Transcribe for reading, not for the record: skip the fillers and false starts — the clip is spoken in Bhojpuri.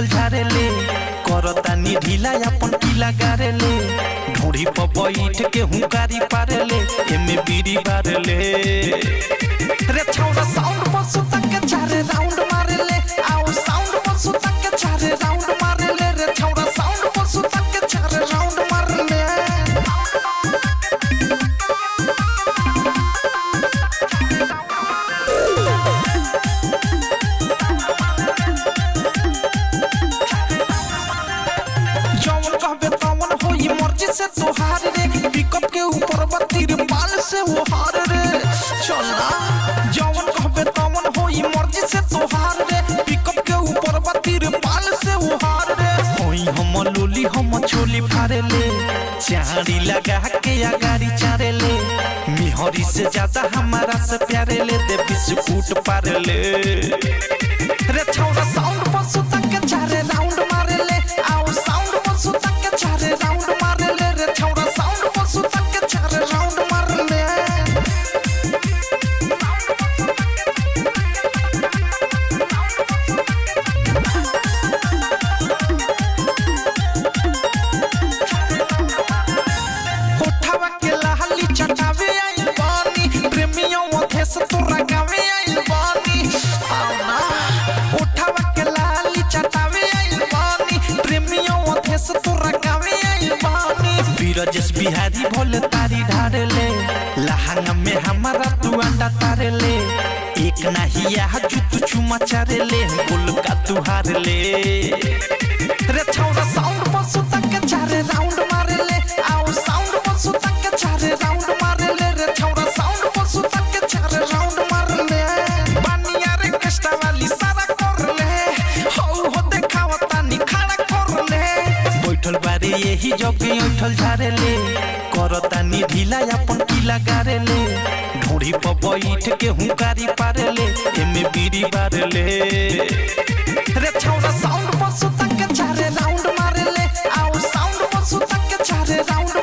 उठल झारेले करतानी ढीला अपन पीला गारेले ढोड़ी पर बैठ के हुंकारी पारेले एमे बीड़ी बारेले रे छौड़ा साउंड पर सुता के चारे राउंड मारेले आओ साउंड पर सुता के चारे राउंड मारेले रे छौड़ा साउंड पर सुता के चारे राउंड मारेले से तोहार रे पिकअप के ऊपर बत्तीर पाल से वो हार रे चलना जवन कहबे तवन होई मर्जी से तोहार रे पिकअप के ऊपर बत्तीर पाल से वो हार रे होई हम लोली हम छोली फारे ले चाड़ी लगा के आगारी चारे ले मिहरी से ज्यादा हमारा से प्यारे ले दे बिस्कुट पारे ले रे छौड़ा साउंड पर सुता के चारे राउंड मारे ले आओ साउंड पर सुता के चारे राउंड मारे ले रे छौड़ा साउंड पर सुता के चारे राउंड मारे ले कोठावा के लाली चटावे आइल बानी प्रेमियों अधेस तोरा गावे आइल बानी आना कोठावा के लाली चटावे आइल बानी प्रेमियों अधेस तोरा गावे आइल बानी बीरजस बिहारी भोले तारी ढारेले लहंगा में हमारा तू अंडा तारेले एक नहिया जुतु चुमा चारेले बोल का तू हारेले रे छौड़ा साउंड पर सुता के चारे राउंड मारेले आओ साउंड पर सुता के चारे राउंड मारेले रे छौड़ा साउंड पर सुता के चारे राउंड मारेले बानिया रे कष्टा वाली सारा करले हो देखावा तानी खड़ा करले बैठल बारे यही जगे उठल झारेले करतानी ढीला अपन पीला गारेले ढोड़ी पर बैठ के हुंकारी पारेले एमे बीड़ी बारेले रे छौड़ा साउंड पर सुता के चारे राउंड मारेले आओ साउंड पर सुता के चारे राउंड